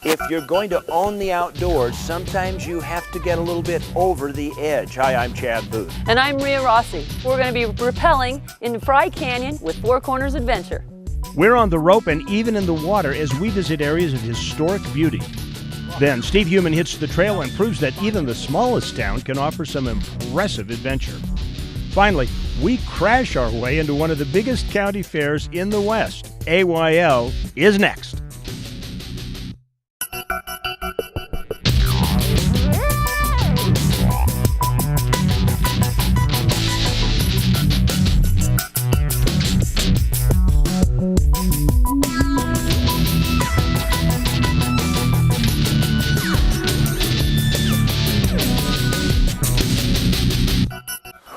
If you're going to own the outdoors, sometimes you have to get a little bit over the edge. Hi, I'm Chad Booth. And I'm Rhea Rossi. We're going to be rappelling in Fry Canyon with Four Corners Adventure. We're on the rope and even in the water as we visit areas of historic beauty. Then Steve Human hits the trail and proves that even the smallest town can offer some impressive adventure. Finally, we crash our way into one of the biggest county fairs in the West. AYL is next.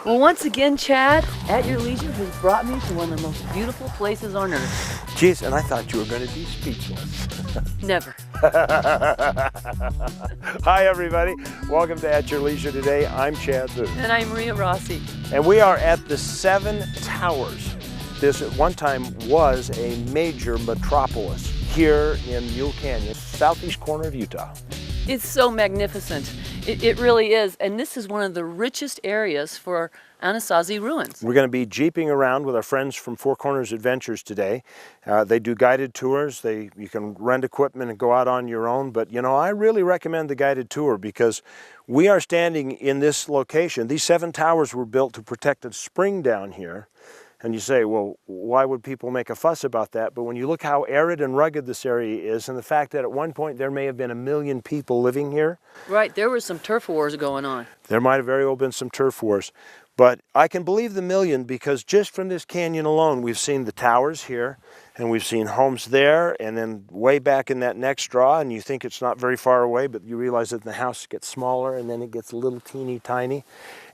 Well, once again, Chad, At Your Leisure has brought me to one of the most beautiful places on earth. Geez, and I thought you were going to be speechless. Never. Hi, everybody. Welcome to At Your Leisure today. I'm Chad Booth. And I'm Rhea Rossi. And we are at the Seven Towers. This at one time was a major metropolis here in Mule Canyon, southeast corner of Utah. It's so magnificent. It really is. And this is one of the richest areas for Anasazi ruins. We're going to be jeeping around with our friends from Four Corners Adventures today. They do guided tours. You can rent equipment and go out on your own. But, you know, I really recommend the guided tour because we are standing in this location. These seven towers were built to protect a spring down here. And you say, well, why would people make a fuss about that? But when you look how arid and rugged this area is, and the fact that at one point there may have been 1 million people living here. Right, there was some turf wars going on. There might have very well been some turf wars. But I can believe the 1 million because just from this canyon alone, we've seen the towers here, and we've seen homes there, and then way back in that next draw, and you think it's not very far away, but you realize that the house gets smaller, and then it gets a little teeny tiny.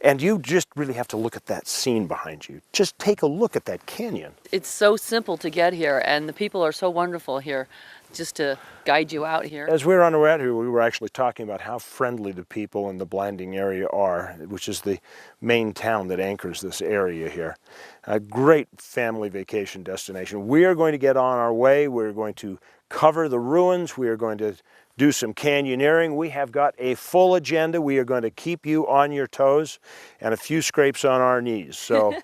And you just really have to look at that scene behind you. Just take a look at that canyon. It's so simple to get here, and the people are so wonderful here just to guide you out here. As we were on the way out here, we were actually talking about how friendly the people in the Blanding area are, which is the main town that anchors this area here. A great family vacation destination. We are going to get on our way. We're going to cover the ruins. We are going to do some canyoneering. We have got a full agenda. We are going to keep you on your toes and a few scrapes on our knees. So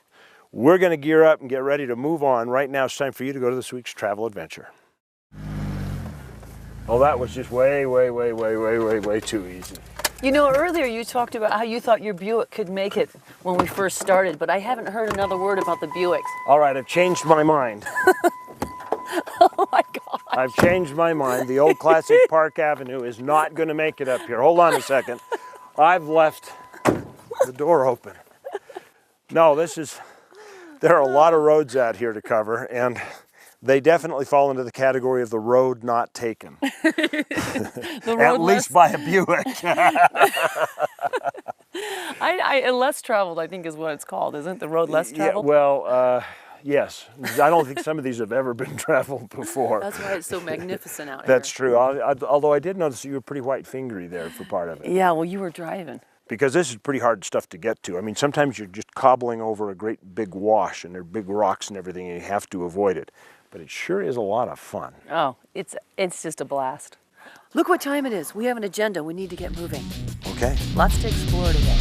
we're going to gear up and get ready to move on. Right now it's time for you to go to this week's travel adventure. Oh, that was just way too easy. You know, earlier you talked about how you thought your Buick could make it when we first started, but I haven't heard another word about the Buicks. All right, I've changed my mind. Oh my God. I've changed my mind. The old classic Park Avenue is not going to make it up here. Hold on a second. I've left the door open. No, there are a lot of roads out here to cover, and they definitely fall into the category of the road not taken. At least by a Buick. Less traveled, I think, is what it's called, isn't it? The road less traveled? Yeah, well, yes. I don't think some of these have ever been traveled before. That's why it's so magnificent out That's here. true. Although I did notice you were pretty white-fingery there for part of it. Yeah, well, you were driving. Because this is pretty hard stuff to get to. I mean, sometimes you're just cobbling over a great big wash, and there are big rocks and everything, and you have to avoid it. But it sure is a lot of fun. Oh, it's just a blast. Look what time it is. We have an agenda. We need to get moving. Okay. Lots to explore today.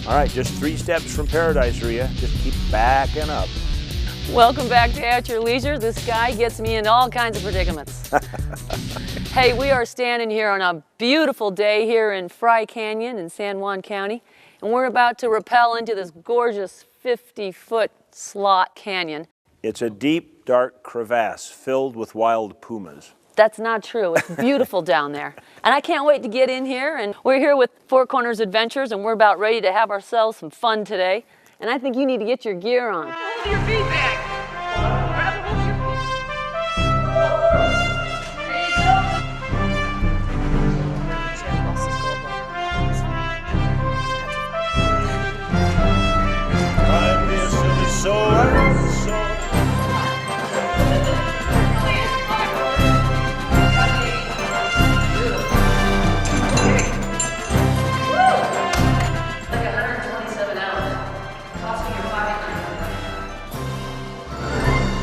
All right, just 3 steps from paradise, Rhea. Just keep backing up. Welcome back to At Your Leisure. This guy gets me in all kinds of predicaments. Hey, we are standing here on a beautiful day here in Fry Canyon in San Juan County, and we're about to rappel into this gorgeous 50-foot slot canyon. It's a deep, dark crevasse filled with wild pumas. That's not true. It's beautiful down there. And I can't wait to get in here. And we're here with Four Corners Adventures, and we're about ready to have ourselves some fun today. And I think you need to get your gear on. Hold your feet back. Grab and hold your feet. There you go.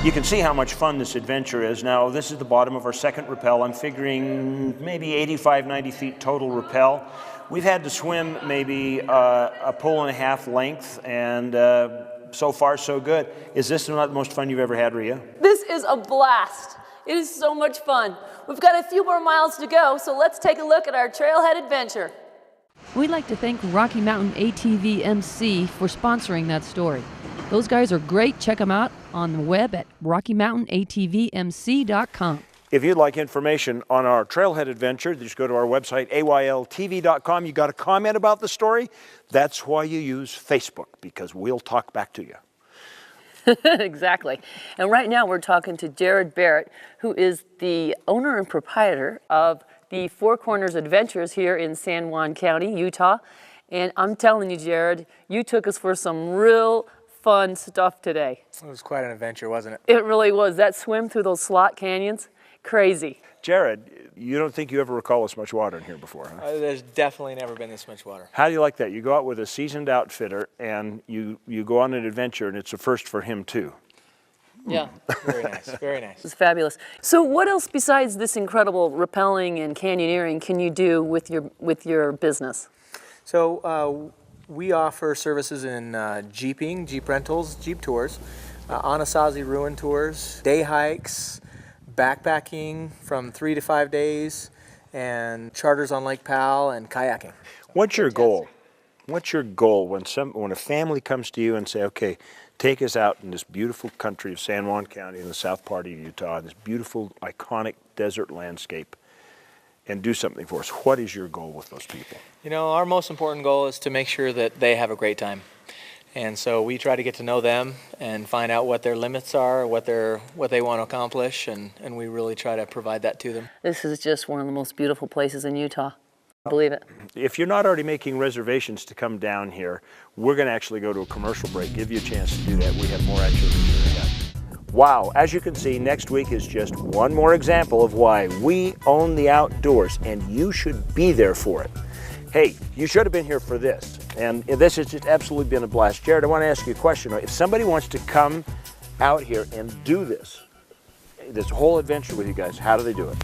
You can see how much fun this adventure is. Now, this is the bottom of our second rappel. I'm figuring maybe 85, 90 feet total rappel. We've had to swim maybe a pull and a half length, and so far so good. Is this not the most fun you've ever had, Rhea? This is a blast. It is so much fun. We've got a few more miles to go, so let's take a look at our trailhead adventure. We'd like to thank Rocky Mountain ATV MC for sponsoring that story. Those guys are great. Check them out on the web at RockyMountainATVMC.com. If you'd like information on our trailhead adventure, just go to our website, AYLTV.com. You got a comment about the story? That's why you use Facebook, because we'll talk back to you. Exactly. And right now we're talking to Jared Barrett, who is the owner and proprietor of the Four Corners Adventures here in San Juan County, Utah. And I'm telling you, Jared, you took us for some real fun stuff today. It was quite an adventure, wasn't it? It really was. That swim through those slot canyons, crazy. Jared, you don't think you ever recall this much water in here before, huh? There's definitely never been this much water. How do you like that? You go out with a seasoned outfitter and you go on an adventure, and it's a first for him too. Yeah. Very nice, very nice. It's fabulous. So what else besides this incredible rappelling and canyoneering can you do with your business? So we offer services in jeeping, Jeep rentals, Jeep tours, Anasazi ruin tours, day hikes, backpacking from 3 to 5 days, and charters on Lake Powell, and kayaking. What's your goal? What's your goal when a family comes to you and say, okay, take us out in this beautiful country of San Juan County in the south part of Utah, this beautiful, iconic desert landscape, and do something for us? What is your goal with those people? You know, our most important goal is to make sure that they have a great time. And so we try to get to know them and find out what their limits are, what they want to accomplish, and we really try to provide that to them. This is just one of the most beautiful places in Utah. Believe it. If you're not already making reservations to come down here, we're going to actually go to a commercial break, give you a chance to do that. We have more action. Wow, as you can see, next week is just one more example of why we own the outdoors, and you should be there for it. Hey, you should have been here for this, and this has just absolutely been a blast. Jared, I want to ask you a question. If somebody wants to come out here and do this whole adventure with you guys, how do they do it?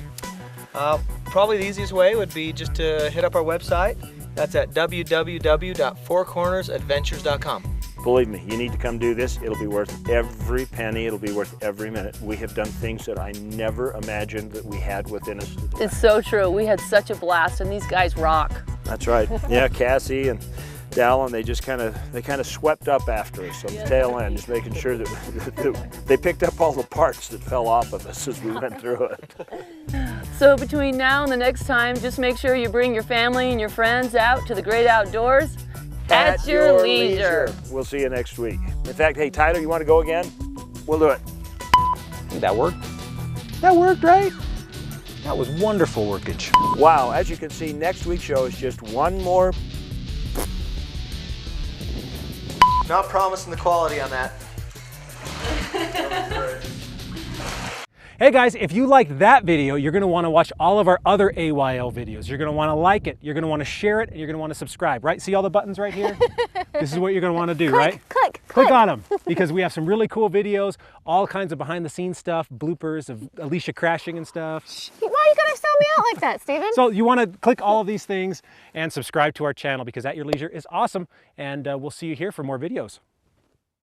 Probably the easiest way would be just to hit up our website. That's at www.fourcornersadventures.com. Believe me, you need to come do this. It'll be worth every penny. It'll be worth every minute. We have done things that I never imagined that we had within us. It's so true. We had such a blast, and these guys rock. That's right. Yeah, Cassie and Dallin, they kind of swept up after us on the tail end, just making sure that they picked up all the parts that fell off of us as we went through it. So between now and the next time, just make sure you bring your family and your friends out to the great outdoors at your leisure. We'll see you next week. In fact, hey, Tyler, you want to go again? We'll do it. That worked. That worked, right? That was wonderful workage. Wow, as you can see, next week's show is just one more. Not promising the quality on that. Hey guys, if you like that video, you're going to want to watch all of our other AYL videos. You're going to want to like it, you're going to want to share it, and you're going to want to subscribe, right? See all the buttons right here? This is what you're going to want to do, right? Click on them, because we have some really cool videos, all kinds of behind the scenes stuff, bloopers of Alicia crashing and stuff. Why are you going to sell me out like that, Steven? So you want to click all of these things and subscribe to our channel, because At Your Leisure is awesome, and we'll see you here for more videos.